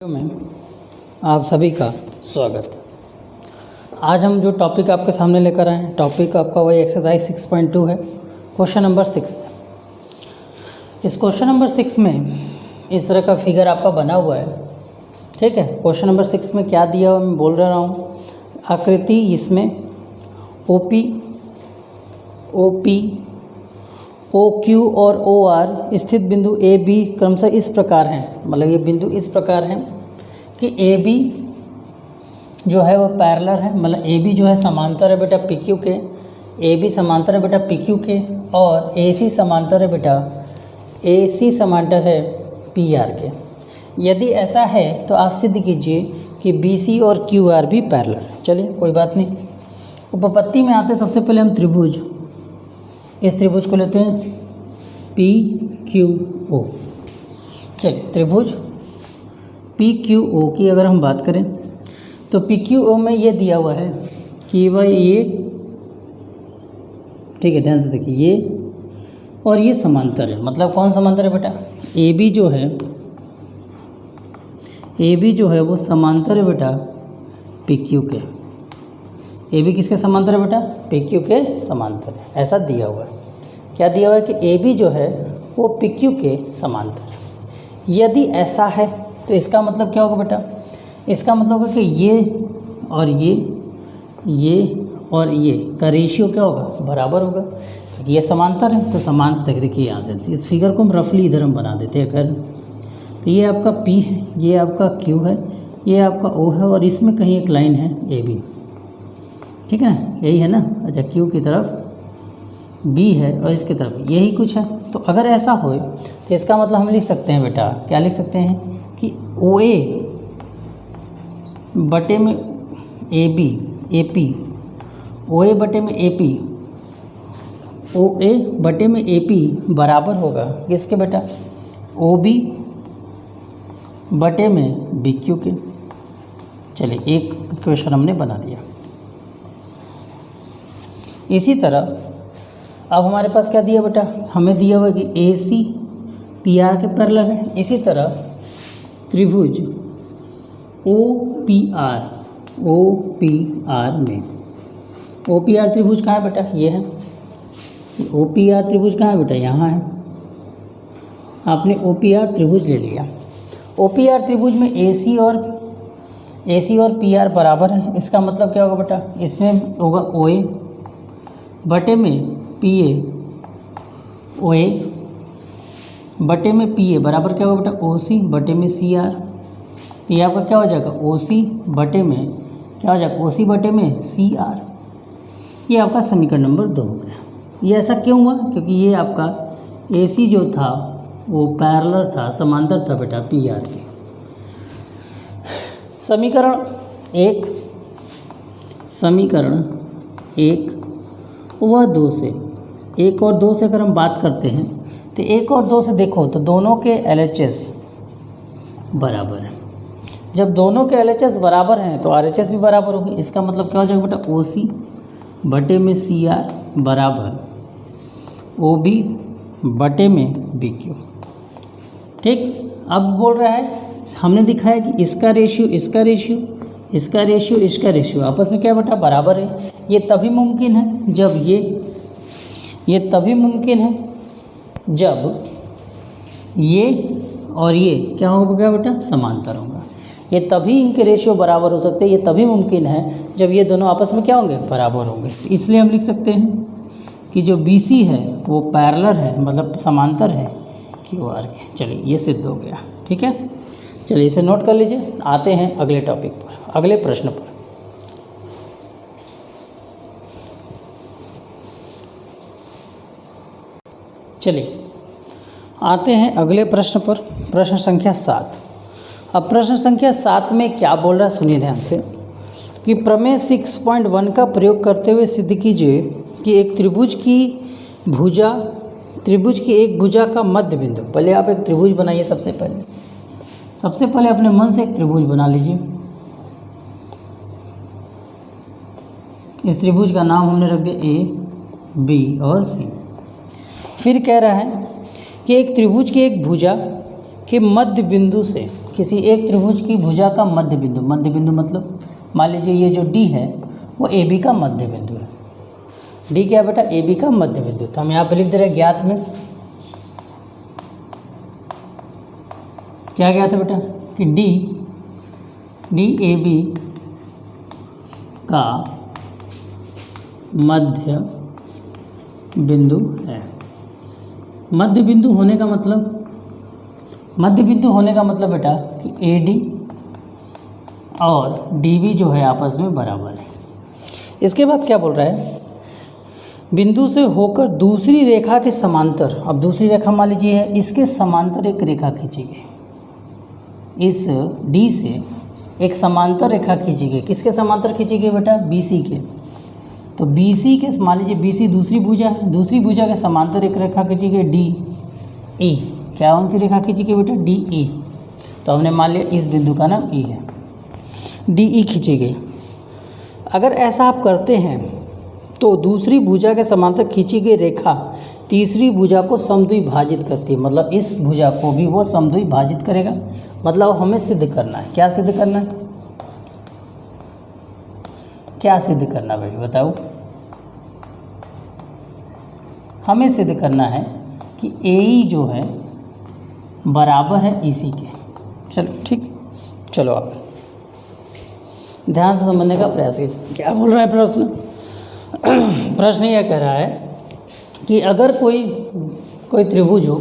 में आप सभी का स्वागत है। आज हम जो टॉपिक आपके सामने लेकर आए हैं, टॉपिक आपका वही एक्सरसाइज 6.2 है, क्वेश्चन नंबर 6 है। इस क्वेश्चन नंबर 6 में इस तरह का फिगर आपका बना हुआ है, ठीक है। क्वेश्चन नंबर 6 में क्या दिया हुआ मैं बोल रहा हूँ, आकृति इसमें OP, OQ और OR स्थित बिंदु AB क्रमशः इस प्रकार हैं, मतलब ये बिंदु इस प्रकार हैं कि AB जो है वो पैरेलल है, मतलब AB जो है समांतर है बेटा PQ के, AB समांतर है बेटा PQ के, और AC समांतर है बेटा AC समांतर है PR के। यदि ऐसा है तो आप सिद्ध कीजिए कि BC और QR भी पैरेलल है। चलिए कोई बात नहीं, उपपत्ति में आते सबसे पहले हम त्रिभुज, इस त्रिभुज को लेते हैं PQO। चलिए त्रिभुज PQO की अगर हम बात करें तो PQO में ये दिया हुआ है कि वह ये, ठीक है, ध्यान से देखिए, ये और ये समांतर है। मतलब कौन समांतर है बेटा, AB जो है वो समांतर है बेटा PQ के। AB किसके समांतर है बेटा, PQ के समांतर है, ऐसा दिया हुआ है। क्या दिया हुआ है कि AB जो है वो PQ के समांतर है। यदि ऐसा है तो इसका मतलब क्या होगा बेटा, इसका मतलब होगा कि ये और ये और ये का रेशियो क्या होगा, बराबर होगा, क्योंकि ये समांतर है। तो समांतर देखिए यहाँ से इस फिगर को हम रफली इधर हम बना देते हैं अगर, तो ये आपका P है, ये आपका Q है, ये आपका O है, और इसमें कहीं एक लाइन है AB, ठीक है, यही है ना। अच्छा, Q की तरफ B है और इसकी तरफ यही कुछ है। तो अगर ऐसा हो तो इसका मतलब हम लिख सकते हैं बेटा, क्या लिख सकते हैं कि OA बटे में AP, OA बटे में AP, OA बटे में AP बराबर होगा किसके बेटा, OB बटे में BQ के। चलिए एक क्वेश्चन हमने बना दिया। इसी तरह अब हमारे पास क्या दिया बेटा, हमें दिया हुआ कि AC PR के पैरेलल है। इसी तरह त्रिभुज OPR में, OPR त्रिभुज कहाँ है बेटा, ये है। OPR त्रिभुज कहाँ है बेटा, यहाँ है। आपने OPR त्रिभुज ले लिया। OPR त्रिभुज में AC और PR बराबर है। इसका मतलब क्या होगा बेटा, इसमें होगा OA बटे में PA, OA बटे में PA बराबर क्या होगा बेटा, OC बटे में CR। तो ये आपका क्या हो जाएगा, OC बटे में क्या हो जाएगा, OC बटे में CR। ये आपका समीकरण नंबर 2 हो गया। ये ऐसा क्यों हुआ, क्योंकि ये आपका AC जो था वो पैरेलल था, समांतर था बेटा PR के। समीकरण 1 वह 2 से, 1 और 2 से अगर हम बात करते हैं तो 1 और 2 से देखो तो दोनों के LHS बराबर है। जब दोनों के LHS बराबर हैं तो RHS भी बराबर होगी। इसका मतलब क्या हो जाएगा बेटा, OC बटे में CR बराबर OB बटे में BQ। ठीक, अब बोल रहा है, हमने दिखाया कि इसका रेशियो आपस में क्या बेटा, बराबर है। ये तभी मुमकिन है जब जब ये और ये क्या होगा बेटा, समांतर होगा। ये तभी इनके रेशियो बराबर हो सकते हैं, ये तभी मुमकिन है जब ये दोनों आपस में क्या होंगे, बराबर होंगे। इसलिए हम लिख सकते हैं कि जो BC है वो पैरेलल है, मतलब समांतर है QR के। चलिए ये सिद्ध हो गया, ठीक है। चलिए इसे नोट कर लीजिए। आते हैं अगले टॉपिक पर, अगले प्रश्न पर। चलिए आते हैं अगले प्रश्न पर, प्रश्न संख्या 7। अब प्रश्न संख्या 7 में क्या बोल रहा है, सुनिए ध्यान से, कि प्रमेय 6.1 का प्रयोग करते हुए सिद्ध कीजिए कि एक त्रिभुज की एक भुजा का मध्य बिंदु। पहले आप एक त्रिभुज बनाइए। सबसे पहले अपने मन से एक त्रिभुज बना लीजिए। इस त्रिभुज का नाम हमने रख दिया A, B और C। फिर कह रहा है कि एक त्रिभुज की एक भुजा के मध्य बिंदु से किसी एक त्रिभुज की भुजा का मध्य बिंदु मतलब मान लीजिए ये जो डी है वो ए बी का मध्य बिंदु है। डी क्या है बेटा? ए बी का मध्य बिंदु। तो हम यहाँ पे लिख दे रहे हैं ज्ञात में क्या ज्ञात है बेटा कि डी ए बी का मध्य बिंदु है। मध्य बिंदु होने का मतलब बेटा कि ए डी और डी बी जो है आपस में बराबर है। इसके बाद क्या बोल रहा है? बिंदु से होकर दूसरी रेखा के समांतर, अब दूसरी रेखा मान लीजिए है, इसके समांतर एक रेखा खींची गई। इस डी से एक समांतर रेखा खींची गई। किसके समांतर खींची गई बेटा? BC के। तो BC के मान लीजिए BC दूसरी भुजा है, दूसरी भुजा के समांतर एक रेखा खींची गई DE। क्या कौन सी रेखा खींची गई बेटा? DE। तो हमने मान लिया इस बिंदु का नाम E है, DE खींची गई। अगर ऐसा आप करते हैं तो दूसरी भुजा के समांतर खींची गई रेखा तीसरी भुजा को समद्विभाजित करती है, मतलब इस भुजा को भी वो समद्विभाजित करेगा। मतलब हमें सिद्ध करना है। क्या सिद्ध करना है? क्या सिद्ध करना भाई बताओ? हमें सिद्ध करना है कि AE जो है बराबर है EC के। चलो ठीक, चलो आप ध्यान से समझने का प्रयास कीजिए। क्या बोल रहा है प्रश्न? प्रश्न यह कह रहा है कि अगर कोई त्रिभुज हो,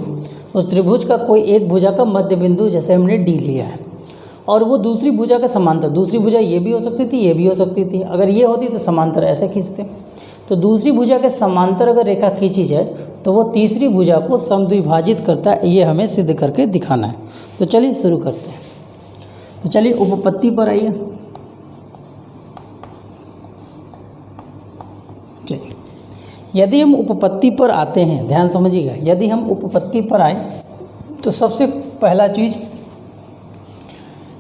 उस त्रिभुज का कोई एक भुजा का मध्य बिंदु जैसे हमने डी लिया है और वो दूसरी भुजा के समांतर, दूसरी भुजा ये भी हो सकती थी, ये भी हो सकती थी। अगर ये होती तो समांतर ऐसे खींचते। तो दूसरी भुजा के समांतर अगर रेखा खींची जाए तो वो तीसरी भुजा को समद्विभाजित करता है। ये हमें सिद्ध करके दिखाना है। तो चलिए शुरू करते हैं। तो चलिए उपपत्ति पर आइए। चलिए, यदि हम उपपत्ति पर आते हैं, ध्यान समझिएगा, यदि हम उपपत्ति पर आए तो सबसे पहला चीज़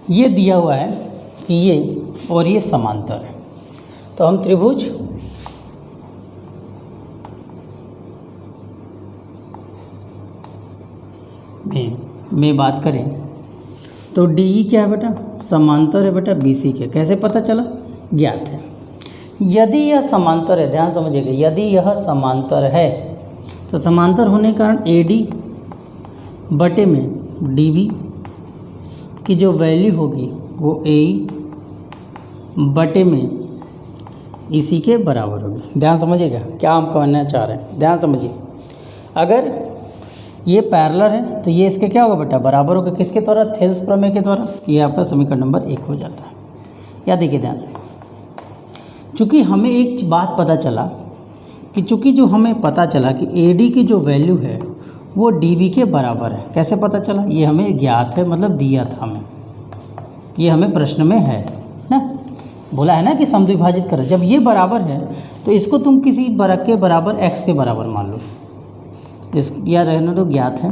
ये दिया हुआ है कि ये और ये समांतर है। तो हम त्रिभुज में बात करें तो DE क्या है बेटा? समांतर है बेटा BC के। कैसे पता चला? ज्ञात है। यदि यह समांतर है, ध्यान समझिएगा, यदि यह समांतर है तो समांतर होने के कारण AD बटे में DB की जो वैल्यू होगी वो AE बटे में EC के बराबर होगी। ध्यान समझिएगा क्या हम कहना चाह रहे हैं, ध्यान समझिए। अगर ये पैरेलल है तो ये इसके क्या होगा बेटा? बराबर होगा। किसके द्वारा? थेल्स प्रमेय के द्वारा। ये आपका समीकरण नंबर 1 हो जाता है। या देखिए ध्यान से, चूँकि हमें एक बात पता चला कि चूँकि जो हमें पता चला कि AD की जो वैल्यू है वो DB के बराबर है। कैसे पता चला? ये हमें ज्ञात है, मतलब दिया था हमें, ये हमें प्रश्न में है ना, बोला है ना कि समद्विभाजित करें। जब ये बराबर है तो इसको तुम किसी वर्ग के बराबर x के बराबर मान लो, इस या रहने दो, ज्ञात है।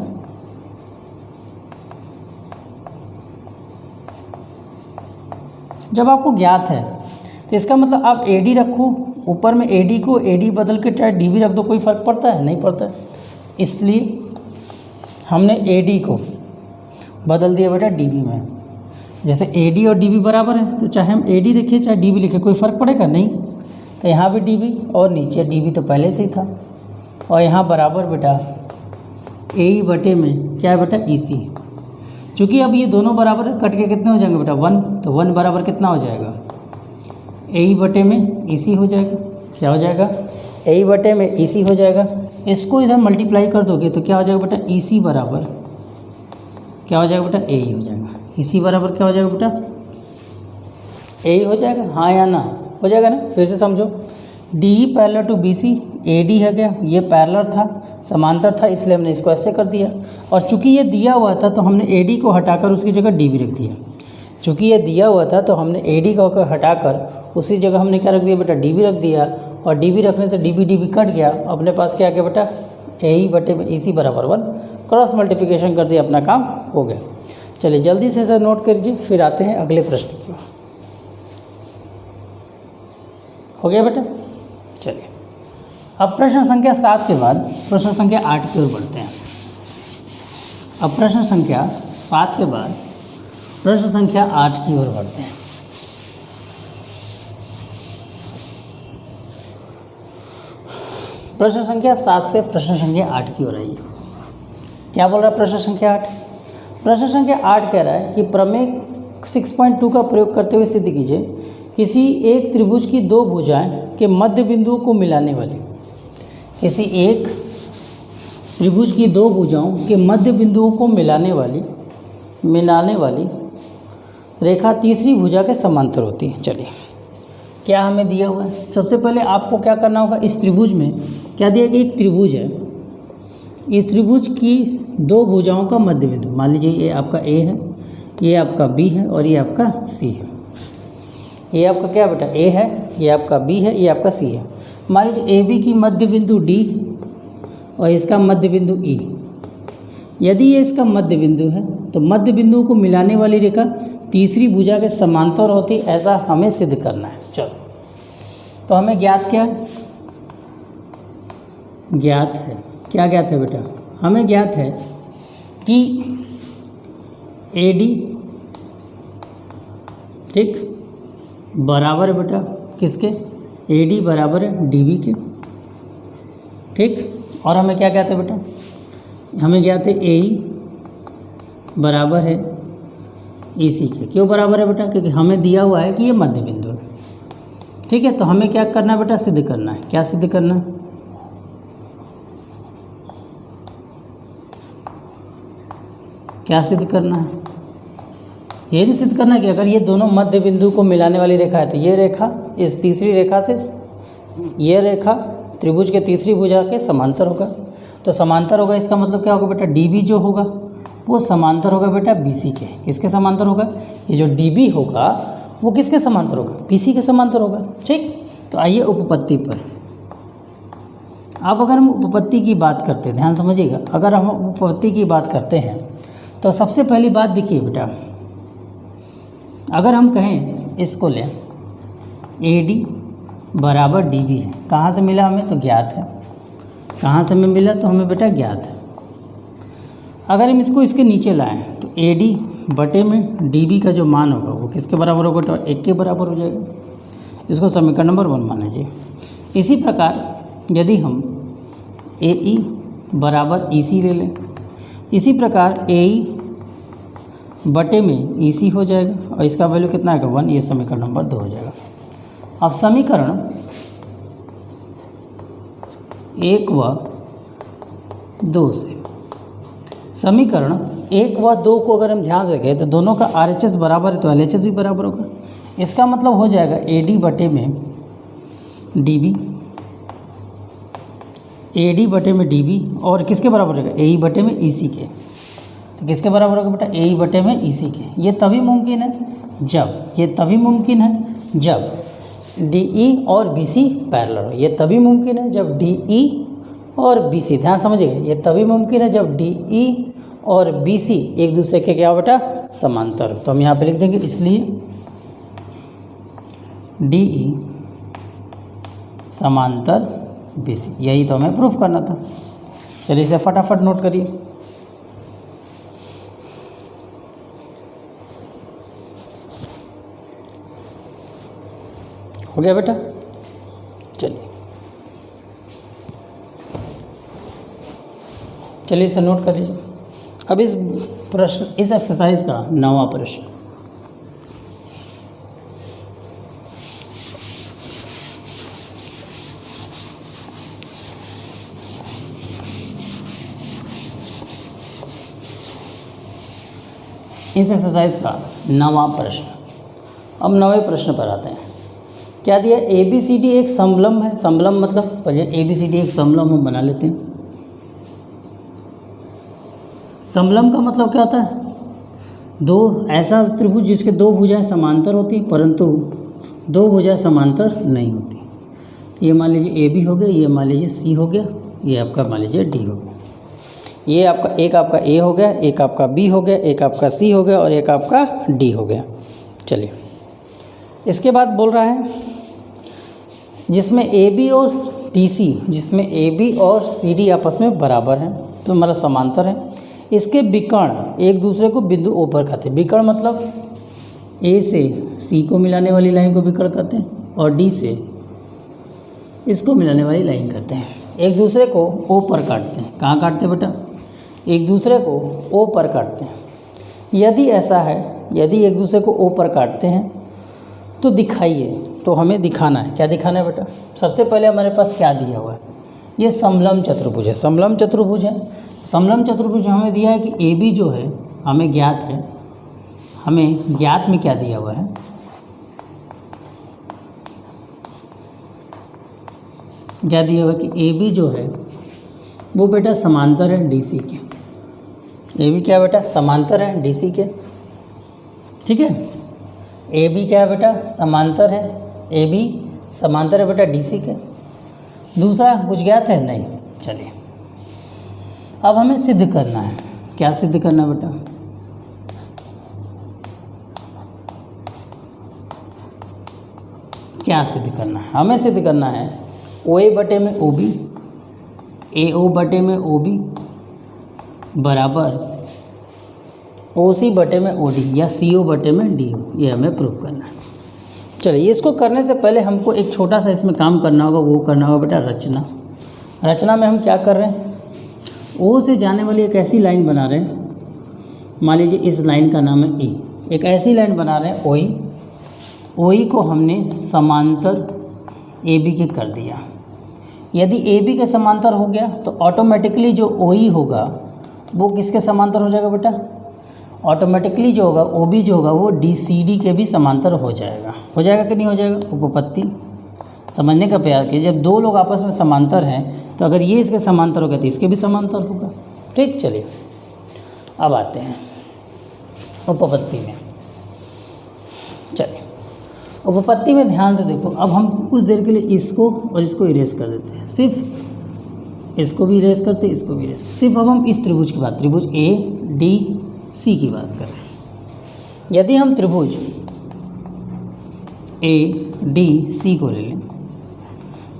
जब आपको ज्ञात है तो इसका मतलब आप AD रखो, ऊपर में AD को AD बदल के चाहे DB रख दो, कोई फ़र्क पड़ता है? नहीं पड़ता है। इसलिए हमने AD को बदल दिया बेटा DB में। जैसे AD और DB बराबर है तो चाहे हम AD लिखें चाहे DB लिखें, कोई फ़र्क पड़ेगा? नहीं। तो यहाँ भी DB और नीचे DB तो पहले से ही था, और यहाँ बराबर बेटा AE बटे में क्या है बेटा? EC। चूँकि अब ये दोनों बराबर है, कट के कितने हो जाएंगे बेटा? 1। तो 1 बराबर कितना हो जाएगा? AE बटे में EC हो जाएगा। क्या हो जाएगा? AE बटे में EC हो जाएगा। इसको इधर मल्टीप्लाई कर दोगे तो क्या हो जाएगा बेटा? EC बराबर क्या हो जाएगा बेटा? AE हो जाएगा। EC बराबर क्या हो जाएगा बेटा? AE हो जाएगा। हाँ या ना? हो जाएगा ना? फिर से समझो, DE parallel to BC, AD है गया, ये पैरेलल था, समांतर था, इसलिए हमने इसको ऐसे कर दिया। और चूंकि ये दिया हुआ था तो हमने AD को हटाकर उसकी जगह DB रख दिया। चूंकि ये दिया हुआ था तो हमने AD को हटाकर उसी जगह हमने क्या रख दिया बेटा? DB रख दिया। और DB रखने से DB कट गया, अपने पास क्या आ गया बेटा? AE बटे में EC बराबर 1। क्रॉस मल्टीप्लिकेशन कर दिया, अपना काम हो गया। चलिए जल्दी से इसे नोट करिए, फिर आते हैं अगले प्रश्न की ओर। हो गया बेटा? चलिए अब प्रश्न संख्या 7 के बाद प्रश्न संख्या 8 की ओर बढ़ते हैं। अब प्रश्न संख्या 7 के बाद प्रश्न संख्या 8 की ओर बढ़ते हैं। प्रश्न संख्या 7 से प्रश्न संख्या 8 की ओर आइए। क्या बोल रहा है प्रश्न संख्या 8? प्रश्न संख्या 8 कह रहा है कि प्रमेय 6.2 का प्रयोग करते हुए सिद्ध कीजिए किसी एक त्रिभुज की दो भुजाएं के मध्य बिंदुओं को मिलाने वाली, किसी एक त्रिभुज की दो भुजाओं के मध्य बिंदुओं को मिलाने वाली रेखा तीसरी भुजा के समांतर होती है। चलिए, क्या हमें दिया हुआ है? सबसे पहले आपको क्या करना होगा, इस त्रिभुज में क्या दिया कि एक त्रिभुज है, इस त्रिभुज की दो भुजाओं का मध्य बिंदु, मान लीजिए ये आपका ए है, ये आपका बी है और ये आपका सी है। ये आपका क्या बेटा ए है, ये आपका बी है, ये आपका सी है। मान लीजिए ए बी की मध्य बिंदु डी और इसका मध्य बिंदु ई। यदि ये इसका मध्य बिंदु है तो मध्य बिंदुओं को मिलाने वाली रेखा तीसरी भुजा के समांतर होती, ऐसा हमें सिद्ध करना है। चलो, तो हमें ज्ञात क्या है? ज्ञात है, क्या ज्ञात है बेटा? हमें ज्ञात है कि ए डी ठीक बराबर है बेटा किसके? ए डी बराबर है डी बी के, ठीक। और हमें क्या ज्ञात है बेटा? हमें ज्ञात है ए ई बराबर है ई सी के। क्यों बराबर है बेटा? क्योंकि हमें दिया हुआ है कि ये मध्य बिंदु है, ठीक है। तो हमें क्या करना है बेटा? सिद्ध करना है। क्या सिद्ध करना है? क्या सिद्ध करना है? ये नहीं सिद्ध करना कि अगर ये दोनों मध्य बिंदु को मिलाने वाली रेखा है तो ये रेखा इस तीसरी रेखा से, ये रेखा त्रिभुज के तीसरी भुजा के समांतर होगा। तो समांतर होगा, इसका मतलब क्या होगा बेटा? डी बी जो होगा वो समांतर होगा बेटा बी सी के। किसके समांतर होगा? ये जो डी बी होगा वो किसके समांतर होगा? बी सी के समांतर होगा, ठीक। तो आइए उपपत्ति पर। अब अगर हम उपपत्ति की बात करते हैं, ध्यान समझिएगा, अगर हम उपपत्ति की बात करते हैं तो सबसे पहली बात देखिए बेटा, अगर हम कहें इसको लें ए डी बराबर डी बी है, कहाँ से मिला हमें? तो ज्ञात है। कहाँ से हमें मिला? तो हमें बेटा ज्ञात है। अगर हम इसको इसके नीचे लाएं तो ए डी बटे में डी बी का जो मान होगा वो किसके बराबर होगा? तो 1 के बराबर हो जाएगा। इसको समीकरण नंबर 1 मान लीजिए। इसी प्रकार यदि हम ए ई बराबर ई सी ले लें, इसी प्रकार ए ई बटे में ई सी हो जाएगा और इसका वैल्यू कितना आएगा? 1। ये समीकरण नंबर 2 हो जाएगा। अब समीकरण 1 व 2 से, समीकरण 1 व 2 को अगर हम ध्यान से रखें तो दोनों का RHS बराबर है तो LHS भी बराबर होगा। इसका मतलब हो जाएगा AD बटे में DB, AD बटे में DB और किसके बराबर होगा? AE बटे में EC के। तो किसके बराबर होगा बेटा? AE बटे में EC के। ये तभी मुमकिन है जब DE और BC पैरेलल हो। ये तभी मुमकिन है जब DE और BC, ध्यान समझिएगा, ये तभी मुमकिन है जब DE और BC एक दूसरे के क्या बेटा? समांतर। तो हम यहाँ पे लिख देंगे, इसलिए DE समांतर BC। यही तो हमें प्रूफ करना था। चलिए इसे फटाफट नोट करिए। हो गया बेटा? चलिए इसे नोट कर लीजिए। अब इस एक्सरसाइज का 9वां प्रश्न, इस एक्सरसाइज का 9वां प्रश्न। अब 9वें प्रश्न पर आते हैं। क्या दिया? ABCD एक समलंब है। समलंब मतलब ABCD एक समलंब हम बना लेते हैं। समलंब का मतलब क्या होता है? दो ऐसा त्रिभुज जिसके दो भुजाएं समांतर होती परंतु दो भुजाएं समांतर नहीं होती। ये मान लीजिए AB हो गया, ये मान लीजिए C हो गया, ये आपका मान लीजिए D हो गया। ये आपका एक आपका A हो गया, एक आपका B हो गया, एक आपका C हो गया और एक आपका D हो गया। चलिए इसके बाद बोल रहा है जिसमें AB और DC, जिसमें AB और CD आपस में बराबर हैं, तो मतलब समांतर है। इसके विकर्ण एक दूसरे को बिंदु ओ पर कहते हैं। विकर्ण मतलब ए से सी को मिलाने वाली लाइन को विकर्ण कहते हैं और डी से इसको मिलाने वाली लाइन कहते हैं। एक दूसरे को ओ पर काटते हैं। कहाँ काटते हैं बेटा? एक दूसरे को ओ पर काटते हैं। यदि ऐसा है, यदि एक दूसरे को ओ पर काटते हैं तो दिखाइए, तो हमें दिखाना है। क्या दिखाना है बेटा? सबसे पहले हमारे पास क्या दिया हुआ है? ये समलंब चतुर्भुज है। समलंब चतुर्भुज है। समलंब चतुर्भुज हमें दिया है कि ए बी जो है हमें ज्ञात है। हमें ज्ञात में क्या दिया हुआ है? क्या दिया हुआ है कि ए बी जो है वो बेटा समांतर है डी सी के। ए बी क्या बेटा? समांतर है डी सी के। ठीक है, ए बी क्या है बेटा? समांतर है। ए बी समांतर है बेटा डी सी के। दूसरा कुछ ज्ञात है? नहीं। चलिए अब हमें सिद्ध करना है। क्या सिद्ध करना है बेटा? क्या सिद्ध करना है? हमें सिद्ध करना है ओ ए बटे में ओ बी, ए ओ बटे में ओ बी बराबर ओ सी बटे में ओ डी या सी ओ बटे में डी ओ। ये हमें प्रूफ करना है। चलिए इसको करने से पहले हमको एक छोटा सा इसमें काम करना होगा। वो करना होगा बेटा रचना। रचना में हम क्या कर रहे हैं? ओ से जाने वाली एक ऐसी लाइन बना रहे हैं। मान लीजिए इस लाइन का नाम है ई। एक ऐसी लाइन बना रहे हैं ओ ई। ओ ई को हमने समांतर ए बी के कर दिया। यदि ए बी के समांतर हो गया तो ऑटोमेटिकली जो ओ ई होगा वो किसके समांतर हो जाएगा बेटा? ऑटोमेटिकली जो होगा ओ बी जो होगा वो डी सी डी के भी समांतर हो जाएगा। हो जाएगा कि नहीं हो जाएगा? उपपत्ति समझने का प्रयास कीजिए। जब दो लोग आपस में समांतर हैं तो अगर ये इसके समांतर हो गया तो इसके भी समांतर होगा। ठीक, चलिए अब आते हैं उपपत्ति में। चलिए उपपत्ति में ध्यान से देखो। अब हम कुछ देर के लिए इसको और इसको इरेज कर देते हैं। सिर्फ इसको भी इरेज करते हैं, इसको भी इरेज करते हैं। सिर्फ अब हम इस त्रिभुज की बात, त्रिभुज ए डी सी की बात कर रहे हैं। यदि हम त्रिभुज ए डी सी को ले लें,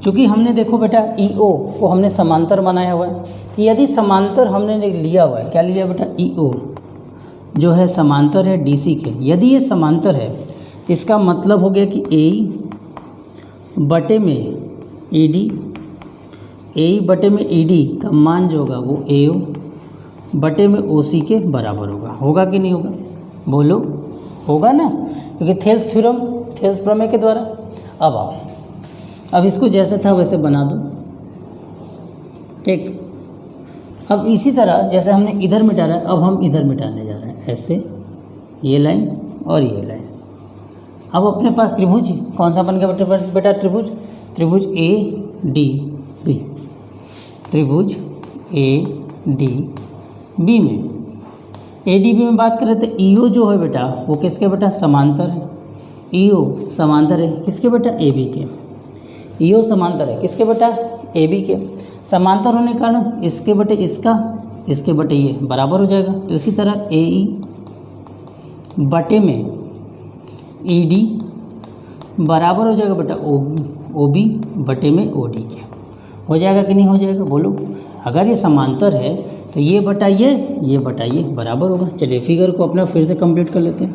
चूँकि हमने देखो बेटा ई ओ को हमने समांतर बनाया हुआ है, तो यदि समांतर हमने लिया हुआ है, क्या लिया बेटा? ई ओ जो है समांतर है डी सी के। यदि ये समांतर है तो इसका मतलब हो गया कि ए बटे में ई डी, ए बटे में ई डी का मान जो होगा वो ए ओ बटे में ओ सी के बराबर होगा। होगा कि नहीं होगा? बोलो, होगा ना, क्योंकि थेल्स थ्योरम, थेल्स प्रमेय के द्वारा। अब आओ, अब इसको जैसे था वैसे बना दो। ठीक, अब इसी तरह जैसे हमने इधर मिटा रहा है, अब हम इधर मिटाने जा रहे हैं। ऐसे ये लाइन और ये लाइन। अब अपने पास त्रिभुज कौन सा बन गया बेटा? त्रिभुज, त्रिभुज ए डी बी। त्रिभुज ए डी बी में, ए डी बी में बात करें तो ई ओ जो है बेटा वो किसके बेटा? समांतर है। ई ओ समांतर है किसके बेटा? ए बी के। ई ओ समांतर है किसके बेटा? ए बी के। समांतर होने के कारण इसके बटे इसका, इसके बटे ये बराबर हो जाएगा। तो इसी तरह ए ई बटे में ई डी बराबर हो जाएगा बेटा ओ बी बटे में ओ डी के। हो जाएगा कि नहीं हो जाएगा? बोलो। अगर ये समांतर है तो ये बटा ये बटा ये बराबर होगा। चलिए फिगर को अपना फिर से कंप्लीट कर लेते हैं।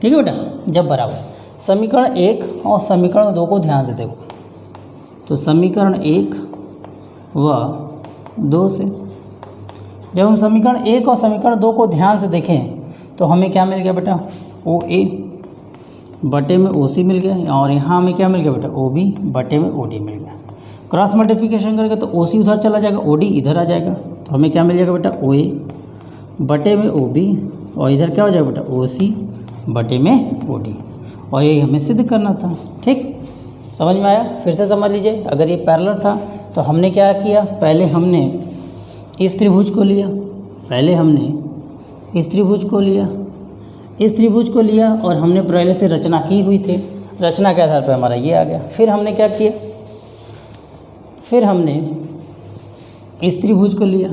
ठीक है बेटा, जब बराबर समीकरण 1 और समीकरण 2 को ध्यान से देखो। तो समीकरण 1 व 2 से जब हम समीकरण 1 और समीकरण 2 को ध्यान से देखें तो हमें क्या मिल गया बेटा? ओ ए बटे में ओ सी मिल गया, और यहाँ हमें क्या मिल गया बेटा? ओ बी बटे में ओ डी मिल गया। क्रॉस मल्टीप्लिकेशन करेंगे तो ओ सी उधर चला जाएगा, ओ डी इधर आ जाएगा, तो हमें क्या मिल जाएगा बेटा? ओ ए बटे में ओ बी, और इधर क्या हो जाएगा बेटा? ओ सी बटे में ओ डी। और ये हमें सिद्ध करना था। ठीक, समझ में आया? फिर से समझ लीजिए। अगर ये पैरेलल था तो हमने क्या किया? पहले हमने इस त्रिभुज को लिया, पहले हमने इस त्रिभुज को लिया, इस त्रिभुज को लिया और हमने पहले से रचना की हुई थी। रचना के आधार पर हमारा ये आ गया। फिर हमने क्या किया? फिर हमने इस त्रिभुज को लिया,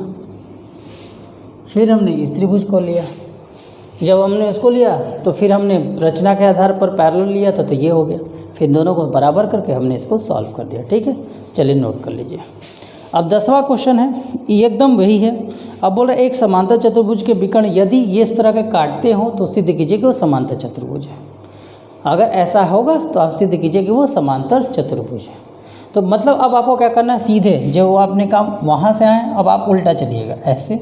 फिर हमने इस त्रिभुज को लिया। जब हमने इसको लिया तो फिर हमने रचना के आधार पर पैरेलल लिया था, तो ये हो गया। फिर दोनों को बराबर करके हमने इसको सॉल्व कर दिया। ठीक है, चलिए नोट कर लीजिए। अब 10वां क्वेश्चन है, ये एकदम वही है। अब बोल रहे एक समांतर चतुर्भुज के विकर्ण यदि ये इस तरह के काटते हो तो सिद्ध कीजिए कि वो समांतर चतुर्भुज है। अगर ऐसा होगा तो आप सिद्ध कीजिए कि वो समांतर चतुर्भुज है। तो मतलब अब आपको क्या करना है, सीधे जो आपने काम वहाँ से आए अब आप उल्टा चलिएगा, ऐसे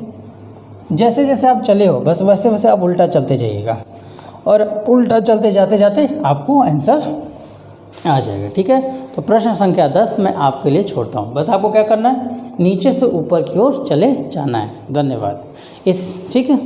जैसे जैसे आप चले हो बस वैसे वैसे आप उल्टा चलते जाइएगा, और उल्टा चलते जाते जाते आपको आंसर आ जाएगा। ठीक है, तो प्रश्न संख्या 10 मैं आपके लिए छोड़ता हूँ। बस आपको क्या करना है, नीचे से ऊपर की ओर चले जाना है। धन्यवाद। ठीक है।